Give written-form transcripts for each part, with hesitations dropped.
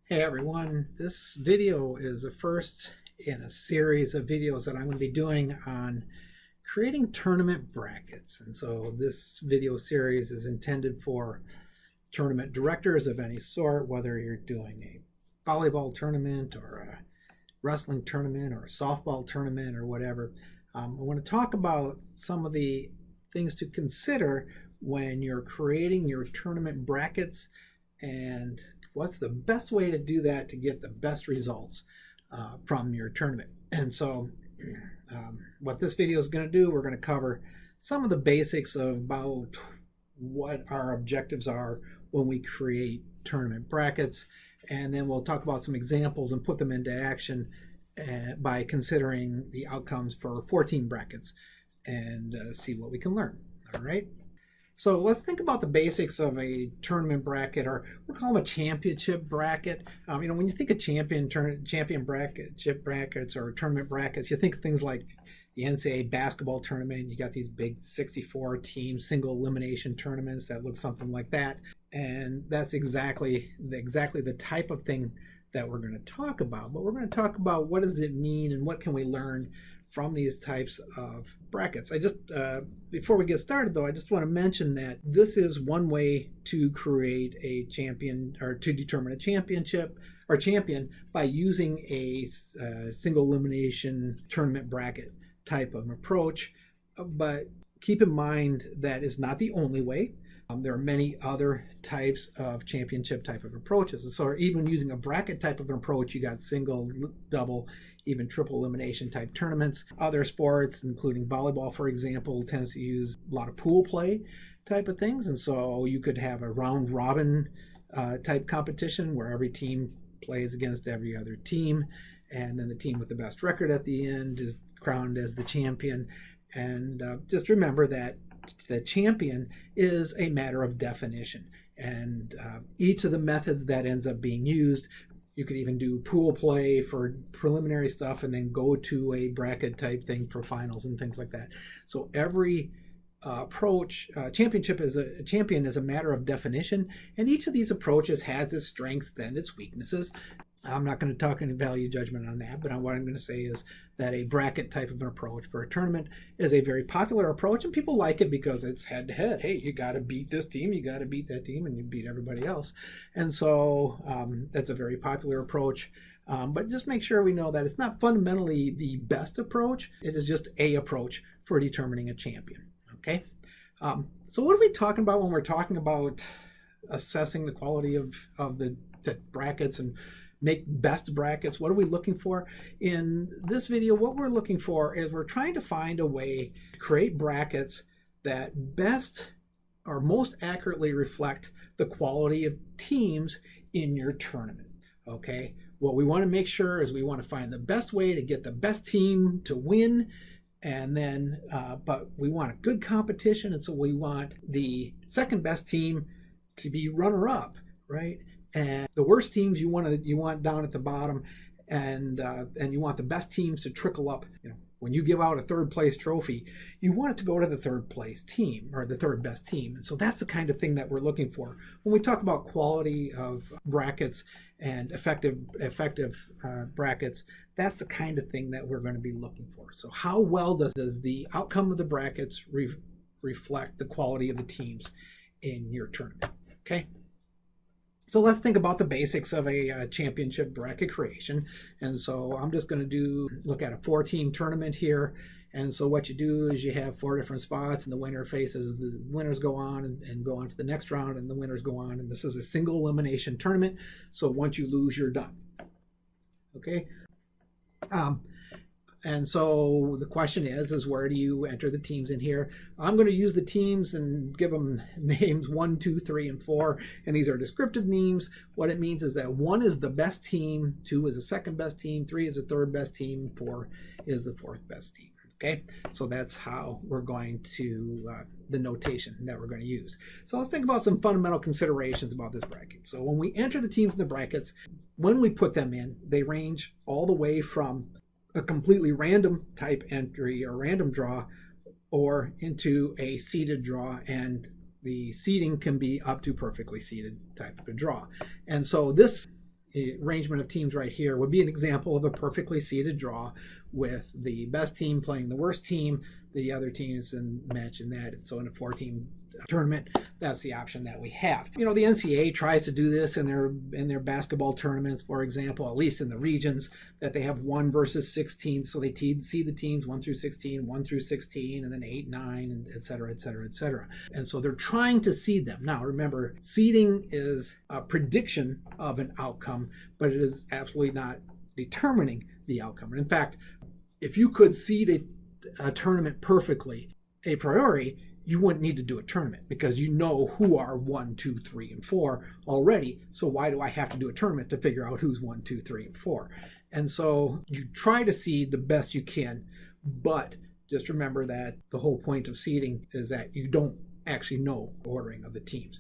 Hey everyone, this video is the first in a series of videos that I'm going to be doing on creating tournament brackets. And so this video series is intended for tournament directors of any sort, whether you're doing a volleyball tournament or a wrestling tournament or a softball tournament or whatever. I want to talk about some of the things to consider when you're creating your tournament brackets and what's the best way to do that to get the best results from your tournament. And so what this video is going to do, we're going to cover some of the basics about what our objectives are when we create tournament brackets, and then we'll talk about some examples and put them into action by considering the outcomes for 14 brackets and see what we can learn. All right. So let's think about the basics of a tournament bracket, or we'll call them a championship bracket. When you think of champion brackets or tournament brackets, you think of things like the NCAA basketball tournament. You got these big 64-team single-elimination tournaments that look something like that, and that's exactly the type of thing that we're going to talk about. But we're going to talk about what does it mean and what can we learn from these types of brackets. Before we get started though, I just want to mention that this is one way to create a champion, or to determine a championship or champion, by using a single elimination tournament bracket type of approach. But keep in mind that it's not the only way. There are many other types of championship type of approaches. And so even using a bracket type of an approach, you got single, double, even triple elimination type tournaments. Other sports, including volleyball, for example, tends to use a lot of pool play type of things. And so you could have a round robin type competition where every team plays against every other team. And then the team with the best record at the end is crowned as the champion. And just remember that the champion is a matter of definition, and each of the methods that ends up being used, you could even do pool play for preliminary stuff and then go to a bracket type thing for finals and things like that. So every approach, champion is a matter of definition, and each of these approaches has its strengths and its weaknesses. I'm not going to talk any value judgment on that, but what I'm going to say is that a bracket type of an approach for a tournament is a very popular approach, and people like it because it's head to head. Hey, you got to beat this team, you got to beat that team, and you beat everybody else. And so that's a very popular approach. But just make sure we know that it's not fundamentally the best approach. It is just a approach for determining a champion. Okay. So what are we talking about when we're talking about assessing the quality of the brackets and make best brackets? What are we looking for? In this video, what we're looking for is we're trying to find a way to create brackets that best or most accurately reflect the quality of teams in your tournament. Okay, what we want to make sure is we want to find the best way to get the best team to win, and then but we want a good competition, and so we want the second best team to be runner-up, right? And the worst teams you want down at the bottom, and you want the best teams to trickle up. When you give out a third place trophy, you want it to go to the third place team, or the third best team. And so that's the kind of thing that we're looking for when we talk about quality of brackets and effective brackets. That's the kind of thing that we're going to be looking for. So how well does the outcome of the brackets reflect the quality of the teams in your tournament? Okay. So let's think about the basics of a championship bracket creation. And so I'm just going to look at a 4-team tournament here. And so what you do is you have 4 different spots, and the winners go on and go on to the next round, and the winners go on. And this is a single elimination tournament. So once you lose, you're done. Okay. And so the question is where do you enter the teams in here? I'm going to use the teams and give them names 1, 2, 3, and 4. And these are descriptive names. What it means is that 1 is the best team, 2 is the second best team, 3 is the third best team, 4 is the fourth best team. Okay, so that's how we're going to, the notation that we're going to use. So let's think about some fundamental considerations about this bracket. So when we enter the teams in the brackets, when we put them in, they range all the way from a completely random type entry or random draw, or into a seeded draw, and the seeding can be up to perfectly seeded type of a draw. And so this arrangement of teams right here would be an example of a perfectly seeded draw with the best team playing the worst team, the other teams and matching that. And so in a 4-team tournament, that's the option that we have. You know, the NCAA tries to do this in their basketball tournaments, for example, at least in the regions, that they have 1 versus 16. So they seed the teams 1 through 16, 1 through 16, and then 8, 9, and et cetera, et cetera, et cetera. And so they're trying to seed them. Now, remember, seeding is a prediction of an outcome, but it is absolutely not determining the outcome. And in fact, if you could seed a tournament perfectly a priori, you wouldn't need to do a tournament because you know who are 1, 2, 3, and 4 already. So why do I have to do a tournament to figure out who's 1, 2, 3, and 4? And so you try to seed the best you can, but just remember that the whole point of seeding is that you don't actually know ordering of the teams.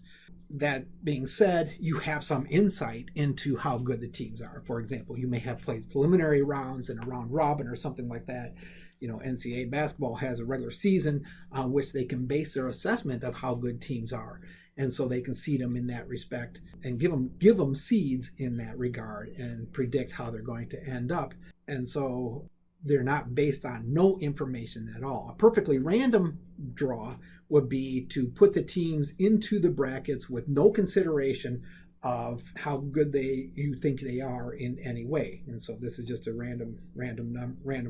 That being said, you have some insight into how good the teams are. For example, you may have played preliminary rounds in a round robin or something like that. You know, NCAA basketball has a regular season on which they can base their assessment of how good teams are. And so they can seed them in that respect and give them seeds in that regard and predict how they're going to end up. And so they're not based on no information at all. A perfectly random draw would be to put the teams into the brackets with no consideration of how good you think they are in any way. And so this is just a random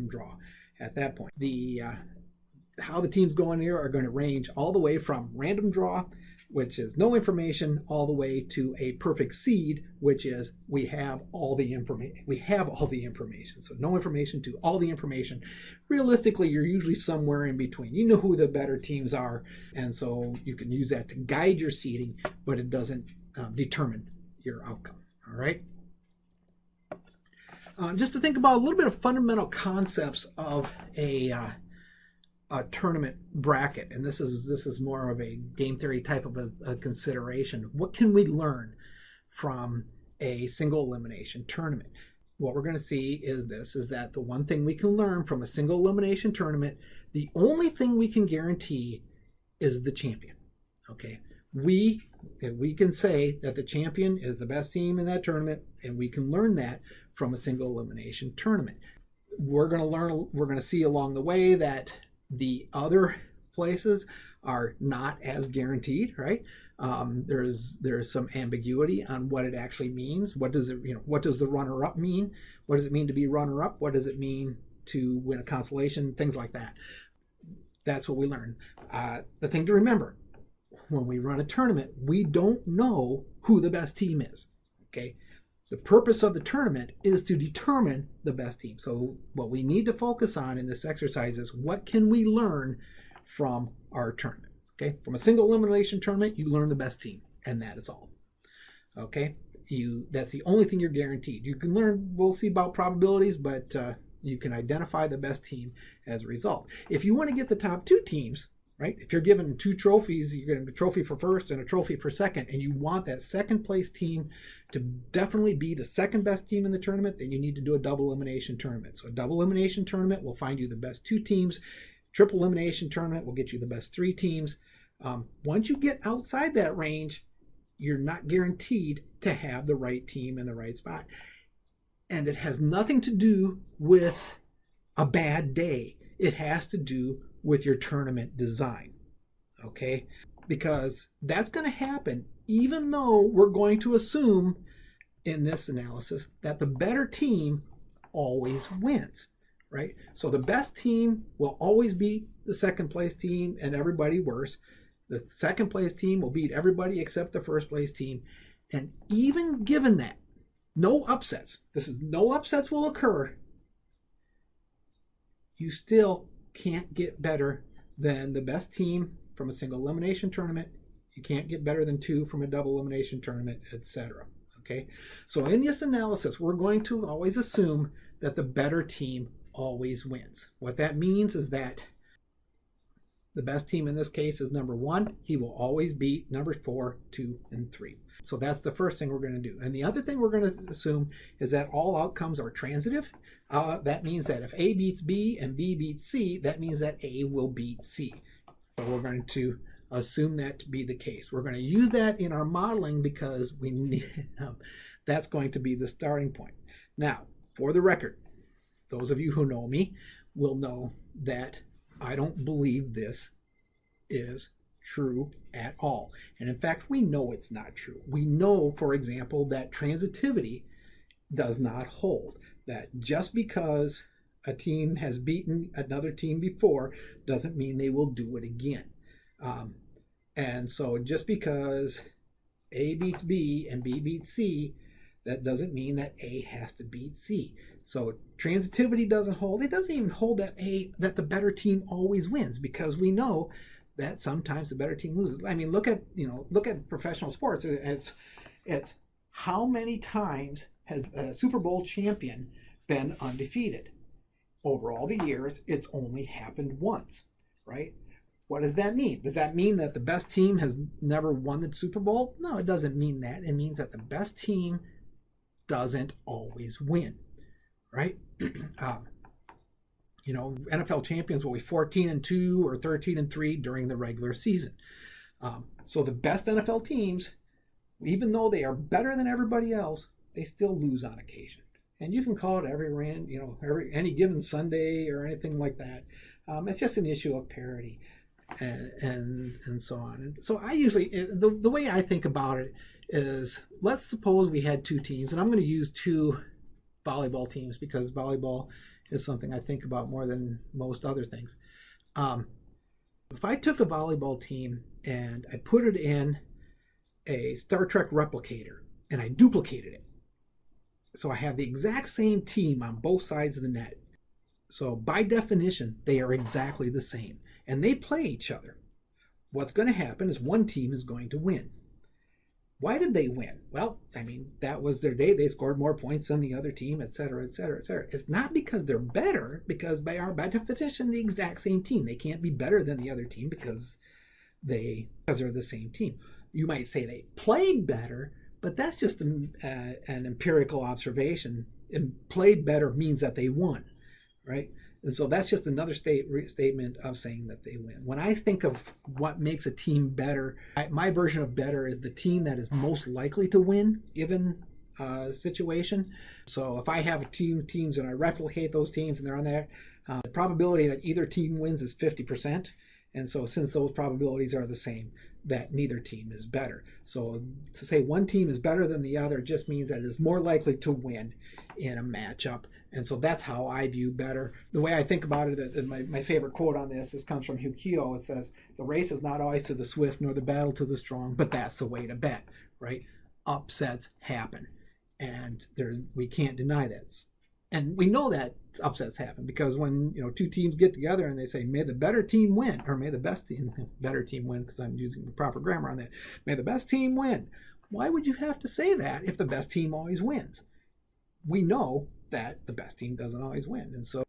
draw at that point. How the teams go in here are going to range all the way from random draw, which is no information, all the way to a perfect seed, which is we have all the information. So no information to all the information. Realistically, you're usually somewhere in between. You know who the better teams are, and so you can use that to guide your seeding, but it doesn't determine your outcome. All right. Just to think about a little bit of fundamental concepts of a tournament bracket, and this is more of a game theory type of a consideration. What can we learn from a single elimination tournament? What we're going to see is that the one thing we can learn from a single elimination tournament, the only thing we can guarantee is the champion. Okay, we can say that the champion is the best team in that tournament, and we can learn that from a single elimination tournament. We're going to see along the way that the other places are not as guaranteed, right? There's some ambiguity on what it actually means. What does the runner-up mean? What does it mean to be runner-up? What does it mean to win a consolation? Things like that. That's what we learn. The thing to remember, when we run a tournament, we don't know who the best team is, okay? The purpose of the tournament is to determine the best team. So what we need to focus on in this exercise is what can we learn from our tournament, okay? From a single elimination tournament, you learn the best team, and that is all, okay? That's the only thing you're guaranteed. You can learn, we'll see about probabilities, but you can identify the best team as a result. If you want to get the top 2 teams, right? If you're given 2 trophies, you're getting a trophy for first and a trophy for second, and you want that second place team to definitely be the second best team in the tournament, then you need to do a double elimination tournament. So a double elimination tournament will find you the best 2 teams. Triple elimination tournament will get you the best 3 teams. Once you get outside that range, you're not guaranteed to have the right team in the right spot. And it has nothing to do with a bad day. It has to do with your tournament design, okay? Because that's going to happen even though we're going to assume in this analysis that the better team always wins, right? So the best team will always beat the second place team and everybody worse. The second place team will beat everybody except the first place team. And even given that, no upsets will occur, you still can't get better than the best team from a single elimination tournament. You can't get better than 2 from a double elimination tournament, etc. Okay, so in this analysis, we're going to always assume that the better team always wins. What that means is that the best team in this case is number 1. He will always beat number 4, 2, and 3. So that's the first thing we're going to do. And the other thing we're going to assume is that all outcomes are transitive. That means that if A beats B and B beats C, that means that A will beat C. So we're going to assume that to be the case. We're going to use that in our modeling because we need That's going to be the starting point. Now, for the record, those of you who know me will know that I don't believe this is true at all. And in fact, we know it's not true. We know, for example, that transitivity does not hold. That just because a team has beaten another team before doesn't mean they will do it again. And so just because A beats B and B beats C, that doesn't mean that A has to beat C. So transitivity doesn't hold. It doesn't even hold that the better team always wins, because we know that sometimes the better team loses. I mean, look at professional sports. It's how many times has a Super Bowl champion been undefeated? Over all the years, it's only happened once, right? What does that mean? Does that mean that the best team has never won the Super Bowl? No, it doesn't mean that. It means that the best team doesn't always win, right? NFL champions will be 14-2 or 13-3 during the regular season. So the best NFL teams, even though they are better than everybody else, they still lose on occasion. And you can call it any given Sunday or anything like that. It's just an issue of parity and so on. And so I usually, the way I think about it is, let's suppose we had two teams, and I'm going to use two volleyball teams because volleyball is something I think about more than most other things. If I took a volleyball team and I put it in a Star Trek replicator and I duplicated it, so I have the exact same team on both sides of the net. So by definition, they are exactly the same. And they play each other. What's going to happen is one team is going to win. Why did they win? Well, I mean, that was their day. They scored more points than the other team, et cetera, et cetera, et cetera. It's not because they're better, because by definition, the exact same team. They can't be better than the other team because they're the same team. You might say they played better, but that's just an empirical observation. And played better means that they won, right? And so that's just another statement of saying that they win. When I think of what makes a team better, my version of better is the team that is most likely to win given situation. So if I have teams and I replicate those teams and they're on there, the probability that either team wins is 50%. And so since those probabilities are the same, that neither team is better. So to say one team is better than the other just means that it is more likely to win in a matchup. And so that's how I view better. The way I think about it, my favorite quote on this comes from Hukio. It says, "The race is not always to the swift nor the battle to the strong, but that's the way to bet," right? Upsets happen. And we can't deny that. And we know that upsets happen because when two teams get together and they say, "May the better team win," or "May the best team," better team win because I'm using the proper grammar on that. "May the best team win." Why would you have to say that if the best team always wins? We know that the best team doesn't always win. And so,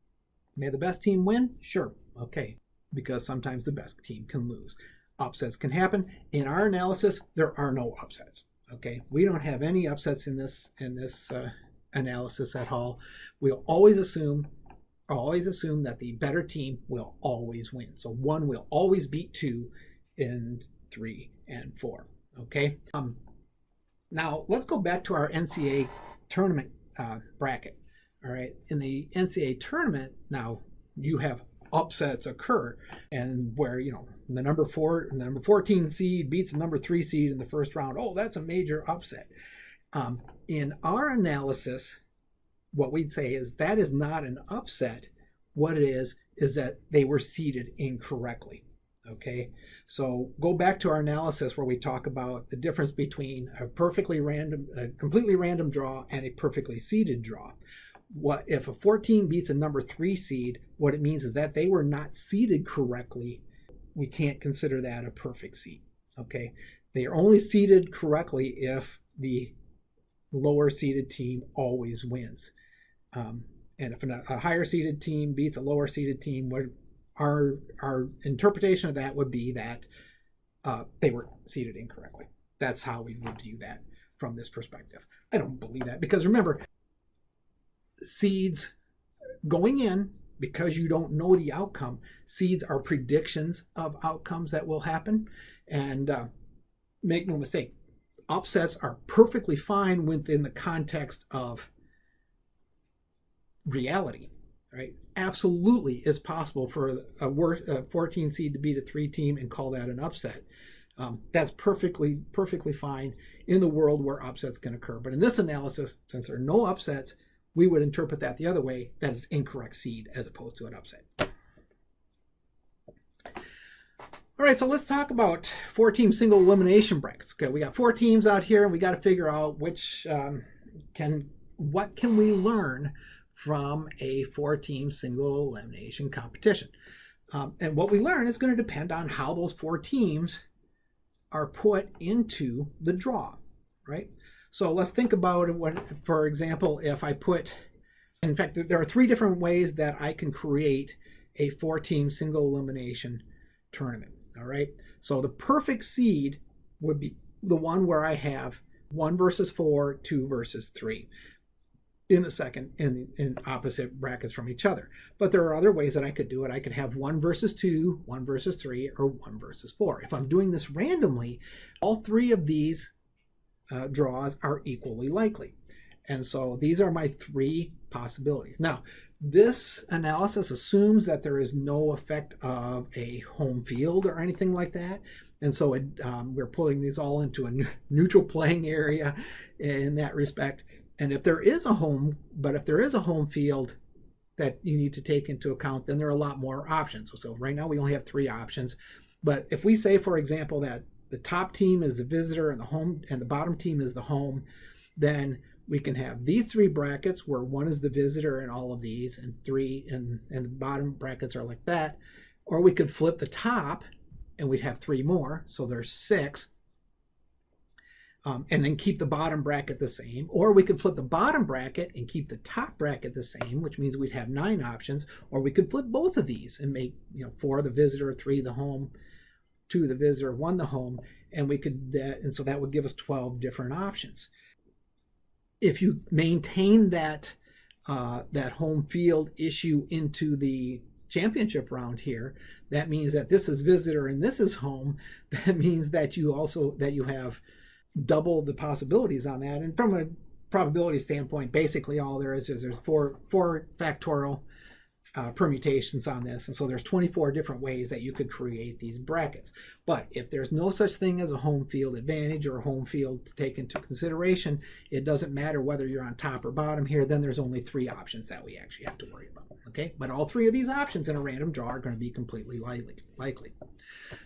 may the best team win? Sure. Okay. Because sometimes the best team can lose. Upsets can happen. In our analysis, there are no upsets. Okay. We don't have any upsets in this analysis at all. We'll always assume that the better team will always win. So one will always beat two in 3 and 4. Okay. Now let's go back to our NCAA tournament bracket. All right. In the NCAA tournament, now you have upsets occur, and where the number 14 seed beats the number 3 seed in the first round. Oh, that's a major upset. In our analysis, what we'd say is that is not an upset. What it is that they were seeded incorrectly. Okay, so go back to our analysis where we talk about the difference between a completely random draw and a perfectly seeded draw. What if a 14 beats a number 3 seed? What it means is that they were not seeded correctly. We can't consider that a perfect seed. Okay, they are only seeded correctly if the lower seeded team always wins. And if a higher seeded team beats a lower seeded team, our interpretation of that would be that they were seeded incorrectly. That's how we would view that from this perspective. I don't believe that because remember, seeds going in, because you don't know the outcome, seeds are predictions of outcomes that will happen. And make no mistake, upsets are perfectly fine within the context of reality, right? Absolutely, it's possible for a 14 seed to beat a 3 team and call that an upset. That's perfectly fine in the world where upsets can occur. But in this analysis, since there are no upsets, we would interpret that the other way. That is incorrect seed as opposed to an upset. All right, so let's talk about 4-team single elimination brackets. Okay, we got 4 teams out here, and we got to figure out what can we learn from a 4-team single elimination competition. And what we learn is going to depend on how those 4 teams are put into the draw, right? So let's think about it. For example, if I put, in fact, there are 3 different ways that I can create a 4-team single elimination tournament. All right. So the perfect seed would be the one where I have 1 versus 4, 2 versus 3 in the second in opposite brackets from each other. But there are other ways that I could do it. I could have 1 versus 2, 1 versus 3, or 1 versus 4. If I'm doing this randomly, all 3 of these draws are equally likely. And so these are my 3 possibilities. Now, this analysis assumes that there is no effect of a home field or anything like that. And so we're pulling these all into a neutral playing area in that respect. And if there is a home field that you need to take into account, then there are a lot more options. So right now we only have 3 options. But if we say, for example, that the top team is the visitor and the bottom team is the home, then we can have these 3 brackets where 1 is the visitor in all of these, and 3 and the bottom brackets are like that. Or we could flip the top and we'd have 3 more, so there's 6, and then keep the bottom bracket the same. Or we could flip the bottom bracket and keep the top bracket the same, which means we'd have 9 options. Or we could flip both of these and make 4 the visitor, 3 the home, 2 the visitor, 1 the home, and so that would give us 12 different options. If you maintain that home field issue into the championship round here, that means that this is visitor and this is home. That means that you have double the possibilities on that. And from a probability standpoint, basically all there is there's 4 factorial permutations on this, and so there's 24 different ways that you could create these brackets. But if there's no such thing as a home field advantage or a home field to take into consideration, it doesn't matter whether you're on top or bottom here. Then there's only 3 options that we actually have to worry about. Okay, but all 3 of these options in a random draw are going to be completely likely.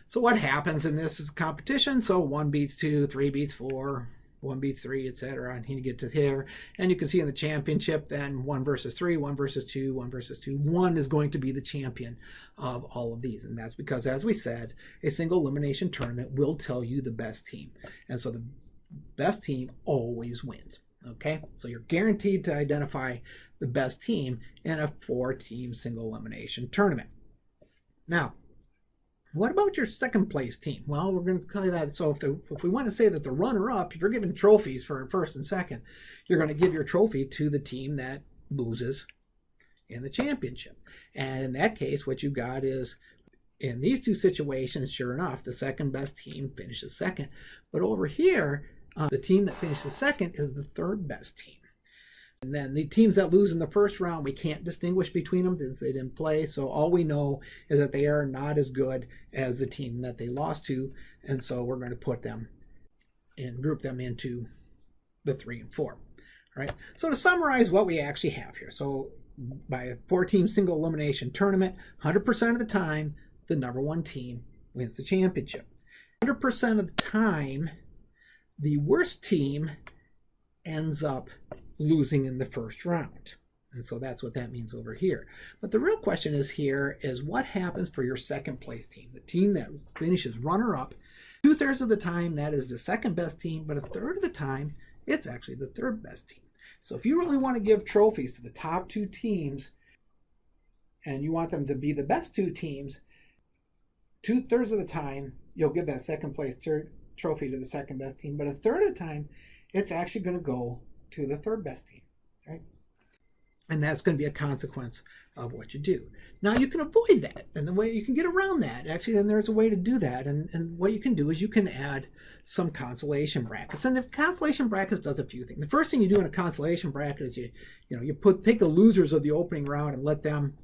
So what happens in this is competition. So 1 beats 2, 3 beats 4, 1 beats 3, etc. And you get to here, and you can see in the championship then 1 versus 3, 1 versus 2, 1 versus 2. 1 is going to be the champion of all of these, and that's because, as we said, a single elimination tournament will tell you the best team, and so the best team always wins. Okay, so you're guaranteed to identify the best team in a 4-team single elimination tournament. Now, what about your second place team? Well, we're going to tell you that. So if we want to say that the runner-up, if you're giving trophies for first and second, you're going to give your trophy to the team that loses in the championship. And in that case, what you got is, in these 2 situations, sure enough, the second best team finishes second. But over here, the team that finishes second is the 3rd best team. And then the teams that lose in the first round, we can't distinguish between them since they didn't play. So all we know is that they are not as good as the team that they lost to. And so we're going to put them and group them into the 3 and 4. All right. So to summarize what we actually have here. So by a 4-team single elimination tournament, 100% of the time, the number 1 team wins the championship. 100% of the time, the worst team ends up losing in the first round. And so that's what that means over here. But the real question is what happens for your second place team, the team that finishes runner-up. 2/3 of the time, that is the second best team, but 1/3 of the time, it's actually the 3rd best team. So if you really want to give trophies to the top 2 teams, and you want them to be the best 2 teams, 2/3 of the time, you'll give that second place trophy to the second best team, but 1/3 of the time, it's actually going to go to the 3rd best team, right? And that's going to be a consequence of what you do. Now you can avoid that, and the way you can get around that, actually, then there's a way to do that. And what you can do is you can add some consolation brackets. And if consolation brackets does a few things. The first thing you do in a consolation bracket is you take the losers of the opening round and let them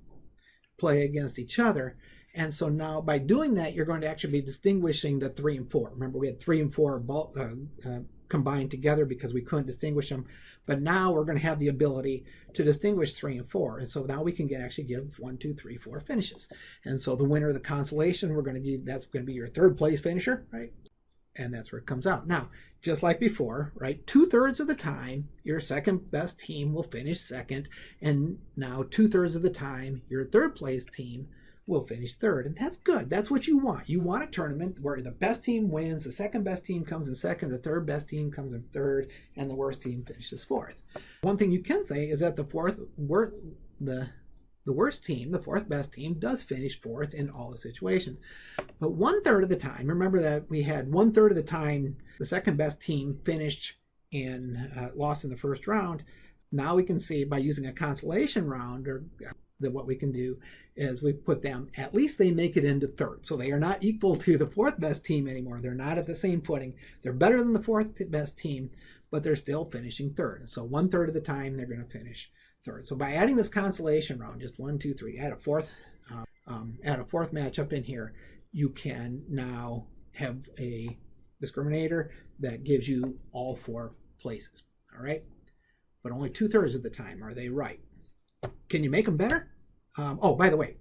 play against each other. And so now by doing that, you're going to actually be distinguishing the 3 and 4. Remember, we had 3 and 4 combined together because we couldn't distinguish them. But now we're going to have the ability to distinguish 3 and 4. And so now we can actually give 1, 2, 3, 4 finishes. And so the winner of the consolation, that's going to be your third place finisher, right? And that's where it comes out. Now, just like before, right, 2/3 of the time, your second best team will finish second. And now 2/3 of the time, your third place team will finish third. And that's good. That's what you want. You want a tournament where the best team wins, the second best team comes in second, the third best team comes in third, and the worst team finishes fourth. One thing you can say is that the worst team, the fourth best team, does finish fourth in all the situations. But 1/3 of the time, remember that we had 1/3 of the time the second best team finished and lost in the first round. Now we can see by using a consolation round, or that what we can do is we put them, at least they make it into third. So they are not equal to the fourth best team anymore. They're not at the same footing. They're better than the fourth best team, but they're still finishing third. So 1/3 of the time they're going to finish third. So by adding this consolation round, just 1, 2, 3, add a fourth matchup in here, you can now have a discriminator that gives you all 4 places. All right, but only 2/3 of the time are they right. Can you make them better? Oh, by the way,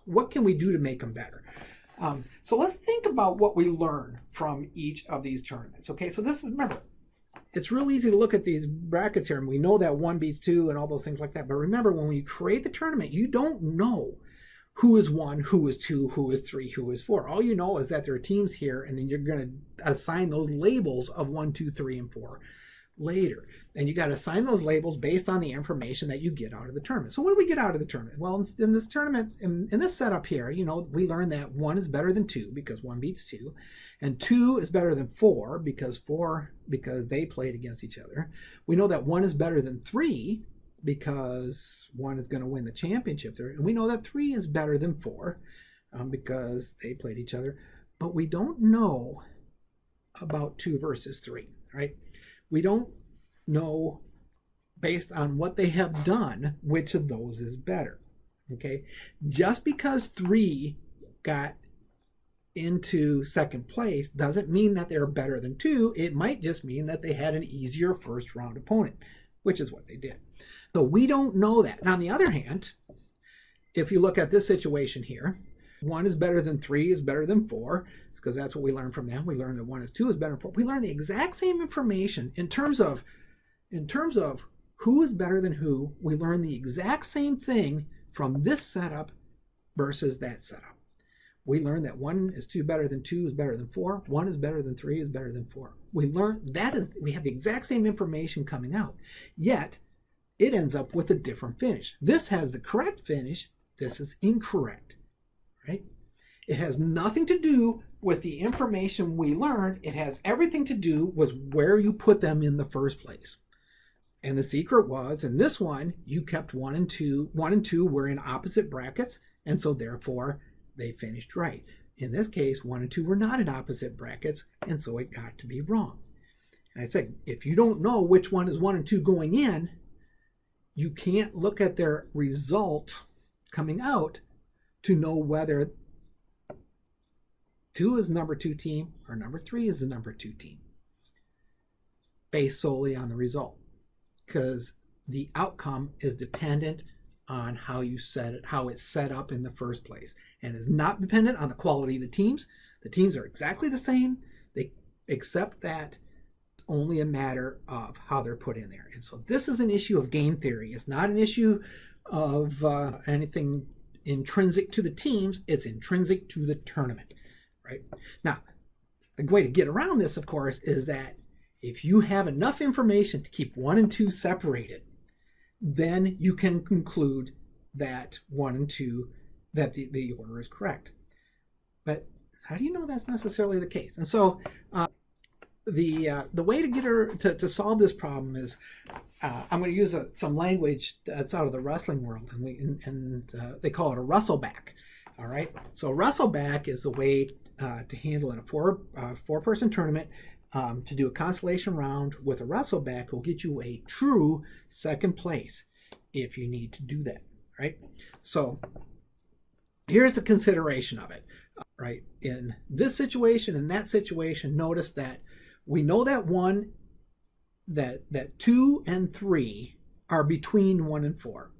what can we do to make them better? So let's think about what we learn from each of these tournaments. Okay, so remember, it's real easy to look at these brackets here, and we know that 1 beats 2 and all those things like that. But remember, when you create the tournament, you don't know who is 1, who is 2, who is 3, who is 4. All you know is that there are teams here, and then you're going to assign those labels of 1, 2, 3, and 4 later. And you got to assign those labels based on the information that you get out of the tournament. So what do we get out of the tournament? Well, in this tournament, in this setup here, we learned that 1 is better than 2 because 1 beats 2, and 2 is better than 4 because they played against each other. We know that 1 is better than 3 because 1 is going to win the championship there, and we know that 3 is better than 4 because they played each other. But we don't know about 2 versus 3, right? We don't know, based on what they have done, which of those is better. Okay, just because 3 got into second place doesn't mean that they're better than 2. It might just mean that they had an easier first round opponent, which is what they did. So we don't know that. Now, on the other hand, if you look at this situation here, 1 is better than 3 is better than 4. It's because that's what we learned from them. We learned that 1 is 2 is better than 4. We learned the exact same information in terms of who is better than who. We learned the exact same thing from this setup versus that setup. We learned that 1 is 2 better than 2 is better than 4. 1 is better than 3 is better than 4. We learned we have the exact same information coming out, yet it ends up with a different finish. This has the correct finish. This is incorrect. Right? It has nothing to do with the information we learned. It has everything to do with where you put them in the first place. And the secret was, in this one, you kept 1 and 2. 1 and 2 were in opposite brackets, and so therefore they finished right. In this case, 1 and 2 were not in opposite brackets, and so it got to be wrong. And I said, if you don't know which one is 1 and 2 going in, you can't look at their result coming out to know whether 2 is number 2 team or number 3 is the number 2 team, based solely on the result, because the outcome is dependent on how you set it, how it's set up in the first place, and is not dependent on the quality of the teams. The teams are exactly the same, except that it's only a matter of how they're put in there. And so this is an issue of game theory. It's not an issue of anything intrinsic to the teams. It's intrinsic to the tournament, right? Now, a way to get around this, of course, is that if you have enough information to keep 1 and 2 separated, then you can conclude that 1 and 2, that the order is correct. But how do you know that's necessarily the case? And so the way to get her to solve this problem is I'm going to use some language that's out of the wrestling world, and they call it a wrestle-back. All right, so a wrestle-back is the way to handle in a four-person tournament. To do a consolation round with a wrestle-back will get you a true second place if you need to do that. Right, so here's the consideration of it. Right, in this situation, in that situation, notice that we know that that 2 and 3 are between 1 and 4.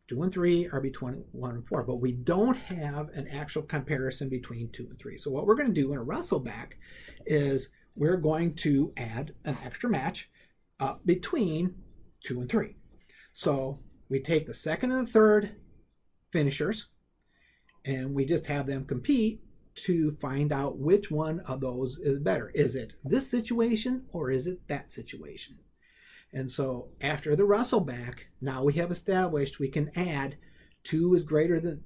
2 and 3 are between 1 and 4, but we don't have an actual comparison between 2 and 3. So what we're going to do in a wrestle-back is we're going to add an extra match between 2 and 3. So we take the second and the third finishers, and we just have them compete to find out which one of those is better. Is it this situation or is it that situation? And so after the wrestle-back, now we have established we can add 2 is greater than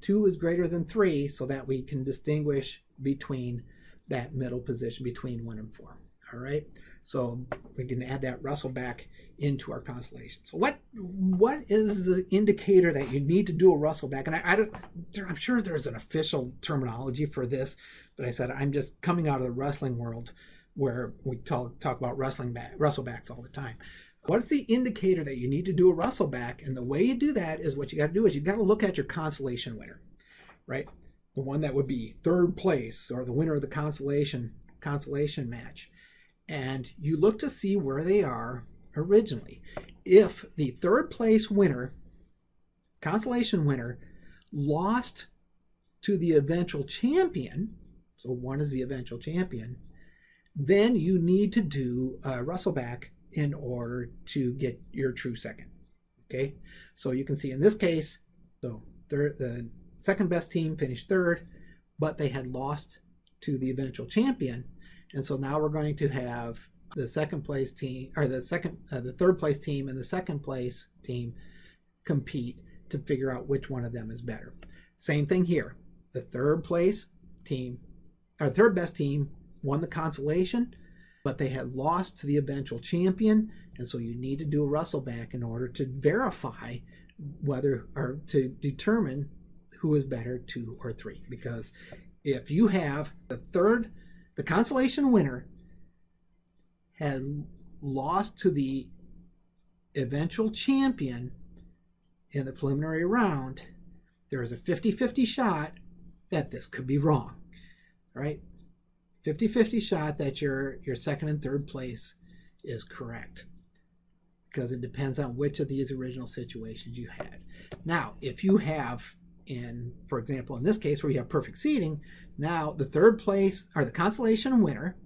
3, so that we can distinguish between that middle position between 1 and 4. All right, so we can add that wrestle-back into our consolation. So what is the indicator that you need to do a wrestle-back? And I'm sure there's an official terminology for this, but I said I'm just coming out of the wrestling world where we talk about wrestle-backs all the time. What's the indicator that you need to do a wrestle-back? And the way you do that is what you got to do is you got to look at your consolation winner, right? The one that would be third place, or the winner of the consolation match. And you look to see where they are originally. If the third place winner, consolation winner, lost to the eventual champion, so 1 is the eventual champion, then you need to do a wrestle-back in order to get your true second. Okay, so you can see in this case, so the second best team finished third, but they had lost to the eventual champion. And so now we're going to have the second place team, or the third place team and the second place team compete to figure out which one of them is better. Same thing here. The third place team, or third best team, won the consolation, but they had lost to the eventual champion. And so you need to do a wrestle-back in order to verify whether, or to determine who is better, 2 or 3. Because if you have the consolation winner had lost to the eventual champion in the preliminary round, there is a 50-50 shot that this could be wrong, right? 50-50 shot that your second and third place is correct, because it depends on which of these original situations you had. Now, if you have, for example, in this case where you have perfect seeding, now the third place, or the consolation winner,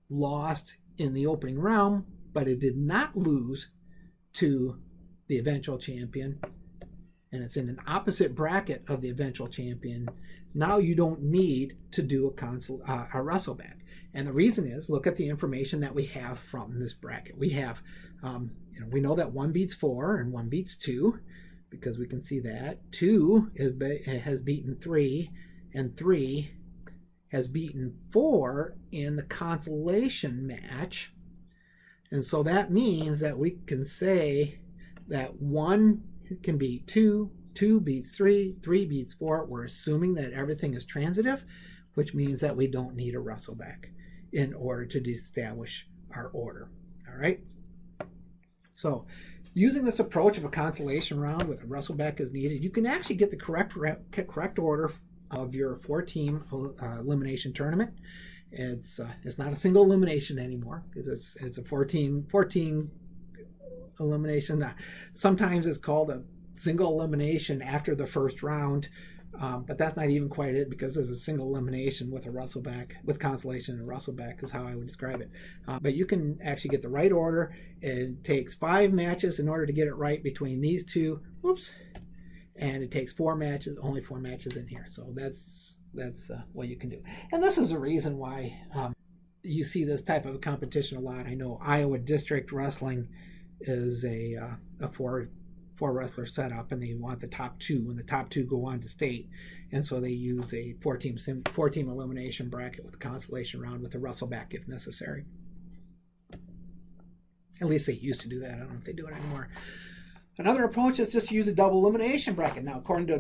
lost in the opening round, but it did not lose to the eventual champion, and it's in an opposite bracket of the eventual champion. Now you don't need to do a wrestle-back. And the reason is, look at the information that we have from this bracket. We have, we know that 1 beats 4 and 1 beats 2, because we can see that 2 has beaten 3, and 3 has beaten 4 in the consolation match. And so that means that we can say that 1 can beat 2, 2 beats 3, 3 beats 4. We're assuming that everything is transitive, which means that we don't need a wrestle-back in order to establish our order. All right? So using this approach of a consolation round with a wrestle-back as needed, you can actually get the correct order of your 4-team elimination tournament. It's not a single elimination anymore, because it's a 14 elimination. Sometimes it's called a single elimination after the first round, but that's not even quite it, because it's a single elimination with a wrestle-back, with consolation and a wrestle-back is how I would describe it. But you can actually get the right order. It takes 5 matches in order to get it right between these two. Whoops. And it takes 4 matches, only 4 matches in here. So that's what you can do. And this is the reason why you see this type of competition a lot. I know Iowa District Wrestling is a wrestler setup, and they want the top two, and the top two go on to state, and so they use a four-team elimination bracket with a consolation round with a wrestle-back if necessary. At least they used to do that. I don't know if they do it anymore. Another approach is just use a double elimination bracket. Now, according to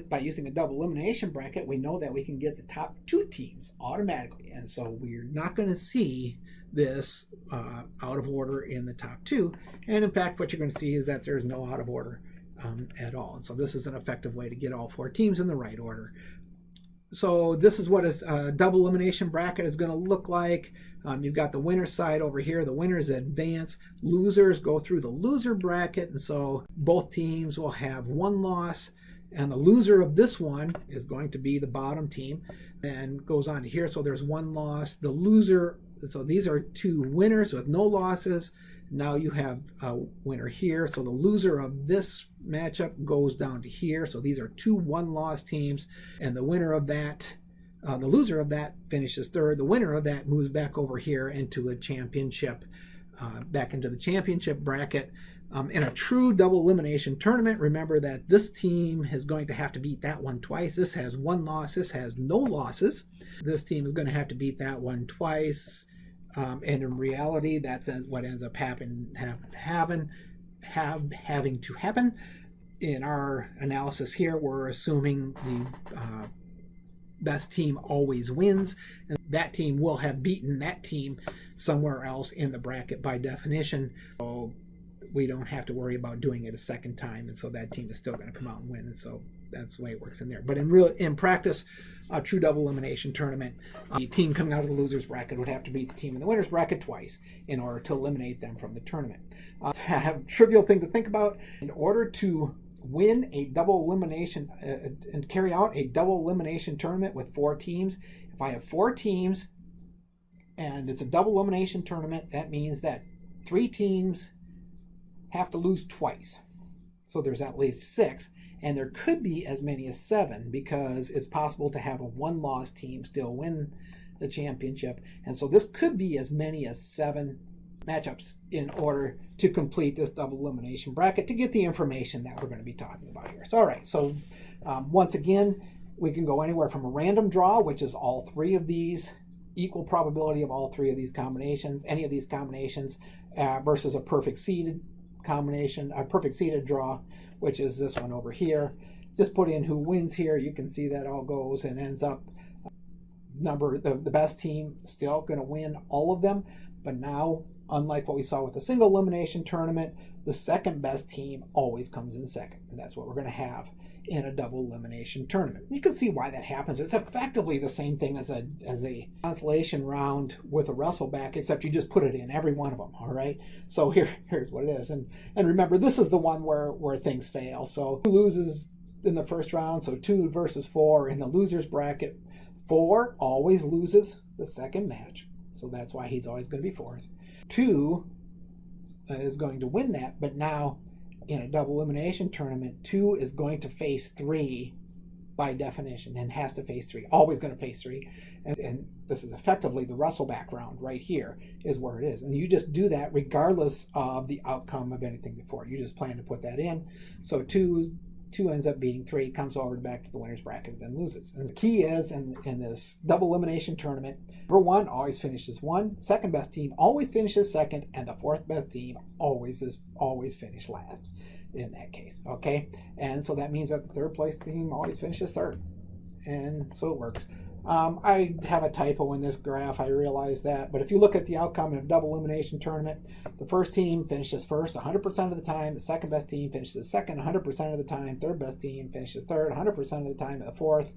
by using a double elimination bracket, we know that we can get the top two teams automatically, and so we're not going to see this out of order in the top two. And in fact, what you're going to see is that there's no out of order at all. And so this is an effective way to get all four teams in the right order. So this is what a double elimination bracket is going to look like. You've got the winner side over here. The winners advance. Losers go through the loser bracket, and so both teams will have one loss, and the loser of this one is going to be the bottom team, and goes on to here. So there's one loss. The loser, so these are two winners with no losses. Now you have a winner here. So the loser of this matchup goes down to here. So these are two one-loss teams, and the winner of that, the loser of that finishes third. The winner of that moves back over here into a championship, back into the championship bracket. In a true double elimination tournament, remember that this team is going to have to beat that one twice. This has one loss. This has no losses. This team is going to have to beat that one twice. And in reality, that's what ends up having to happen. In our analysis here, we're assuming the best team always wins, and that team will have beaten that team somewhere else in the bracket by definition. So we don't have to worry about doing it a second time, and so that team is still going to come out and win. And so that's the way it works in there. But in practice, a true double elimination tournament, the team coming out of the loser's bracket would have to beat the team in the winner's bracket twice in order to eliminate them from the tournament. I have a trivial thing to think about. In order to win a double elimination and carry out a double elimination tournament with four teams, if I have four teams and it's a double elimination tournament, that means that three teams have to lose twice. So there's at least six, and there could be as many as seven, because it's possible to have a one-loss team still win the championship. And so this could be as many as 7 matchups in order to complete this double elimination bracket to get the information that we're going to be talking about here. So, all right, so once again, we can go anywhere from a random draw, which is all three of these, equal probability of all three of these combinations, any of these combinations, versus a perfect seeded combination, a perfect seeded draw, which is this one over here. Just put in who wins here. You can see that all goes and ends up the best team still going to win all of them. But now, unlike what we saw with the single elimination tournament, the second best team always comes in second. And that's what we're going to have in a double elimination tournament. You can see why that happens. It's effectively the same thing as a consolation round with a wrestle-back, except you just put it in every one of them, all right? So here's what it is. And remember, this is the one where things fail. So 2 loses in the first round, so 2 versus 4 in the loser's bracket. 4 always loses the second match, so that's why he's always going to be 4th. 2 is going to win that, but now in a double elimination tournament, 2 is going to face 3 by definition, and has to face 3, always going to face 3. And this is effectively the wrestle-back round right here is where it is. And you just do that regardless of the outcome of anything before. You just plan to put that in. So 2 ends up beating 3, comes over back to the winner's bracket, and then loses. And the key is in this double elimination tournament, number 1 always finishes 1, second best team always finishes second, and the 4th best team always finish last in that case. Okay, and so that means that the 3rd place team always finishes 3rd, and so it works. I have a typo in this graph, I realize that, but if you look at the outcome in a double elimination tournament, the first team finishes first 100% of the time, the second best team finishes second 100% of the time, third best team finishes third 100% of the time, and the 4th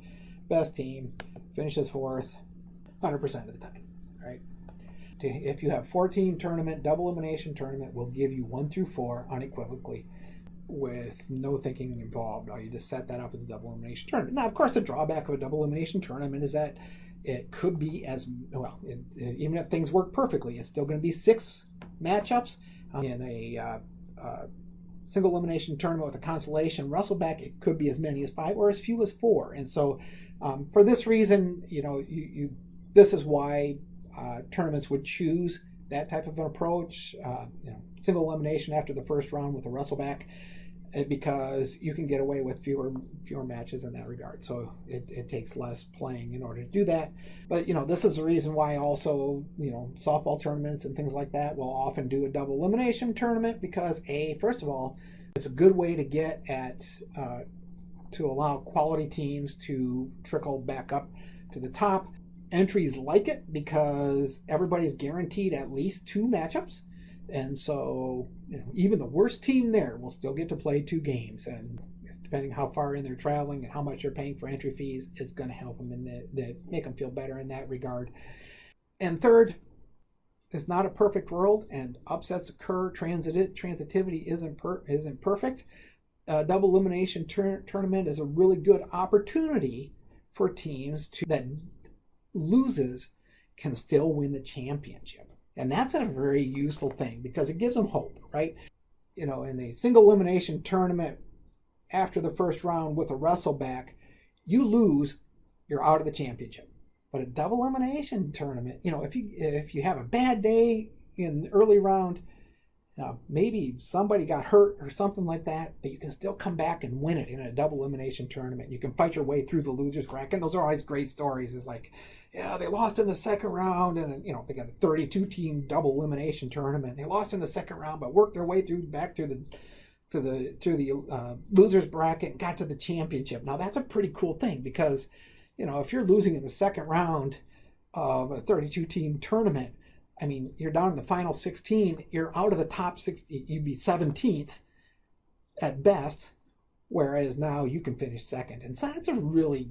best team finishes 4th 100% of the time, right? If you have 4-team tournament, double elimination tournament will give you 1 through 4 unequivocally, with no thinking involved. You just set that up as a double elimination tournament. Now, of course, the drawback of a double elimination tournament is that it could be as well, even if things work perfectly, it's still going to be 6 matchups. In a single elimination tournament with a consolation wrestle-back, it could be as many as 5 or as few as 4. And so for this reason, this is why tournaments would choose that type of an approach, single elimination after the first round with a wrestle-back. because you can get away with fewer matches in that regard. So it takes less playing in order to do that. But this is the reason why also softball tournaments and things like that will often do a double elimination tournament, because first of all, it's a good way to get at to allow quality teams to trickle back up to the top. Entries like it because everybody's guaranteed at least 2 matchups. And so, even the worst team there will still get to play 2 games. And depending how far in they're traveling and how much they're paying for entry fees, it's going to help them make them feel better in that regard. And third, it's not a perfect world, and upsets occur. Transitivity isn't perfect. Double elimination tournament is a really good opportunity for teams that loses can still win the championship. And that's a very useful thing because it gives them hope, right? In a single elimination tournament, after the first round with a wrestle-back, you lose, you're out of the championship. But a double elimination tournament, if you have a bad day in the early round, maybe somebody got hurt or something like that, but you can still come back and win it in a double elimination tournament. You can fight your way through the losers bracket. And those are always great stories. It's like, they lost in the second round, and they got a 32-team double elimination tournament. They lost in the second round, but worked their way back through the losers bracket and got to the championship. Now that's a pretty cool thing because, if you're losing in the second round of a 32-team tournament, I mean, you're down in the final 16, you're out of the top 60, you'd be 17th at best, whereas now you can finish second. And so that's a really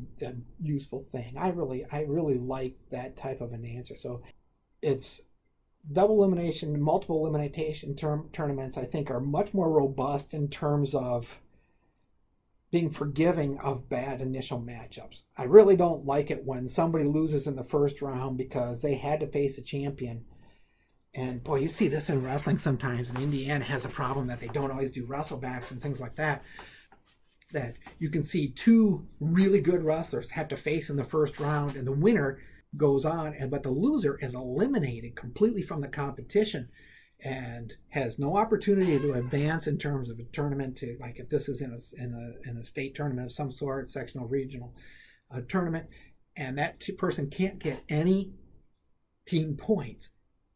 useful thing. I really like that type of an answer. So it's double elimination, multiple elimination tournaments, I think, are much more robust in terms of being forgiving of bad initial matchups. I really don't like it when somebody loses in the first round because they had to face a champion. And boy, you see this in wrestling sometimes, and Indiana has a problem that they don't always do wrestle-backs and things like that. That you can see 2 really good wrestlers have to face in the first round, and the winner goes on, but the loser is eliminated completely from the competition and has no opportunity to advance in terms of a tournament, to, like, if this is in a state tournament of some sort, sectional, regional tournament, and that person can't get any team points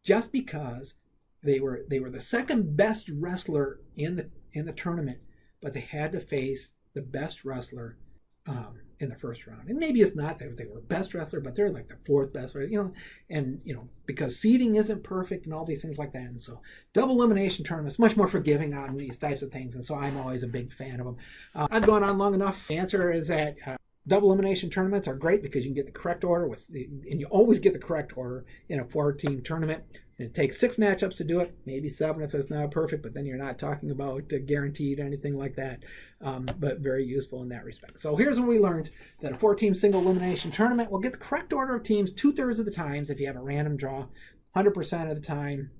just because they were the second best wrestler in the tournament, but they had to face the best wrestler in the first round. And maybe it's not that they were best wrestler, but they're like the 4th best, and because seeding isn't perfect and all these things like that. And so double elimination tournaments much more forgiving on these types of things, and so I'm always a big fan of them. I've gone on long enough. The answer is that double elimination tournaments are great because you can get the correct order and you always get the correct order in a 4-team tournament. And it takes 6 matchups to do it, maybe 7 if it's not perfect, but then you're not talking about guaranteed or anything like that. But very useful in that respect. So here's what we learned: that a 4-team single elimination tournament will get the correct order of teams 2/3 of the times if you have a random draw, 100% of the time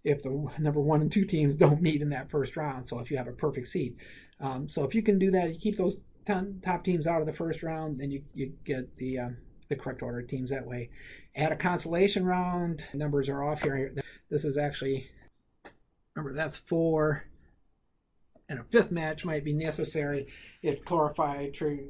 if the number 1 and 2 teams don't meet in that first round. So if you have a perfect seed, so if you can do that, you keep those 10 top teams out of the first round, then you get the correct order of teams that way. Add a consolation round. Numbers are off here. This is actually, remember, that's 4, and a 5th match might be necessary if glorified true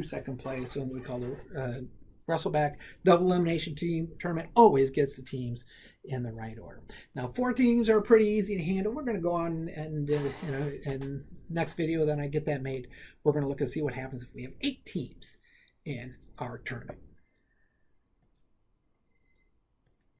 second place, and we call it wrestle-back. Double elimination team tournament always gets the teams in the right order. Now 4 teams are pretty easy to handle. We're going to go on and next video, then I get that made, we're going to look and see what happens if we have 8 teams in our tournament.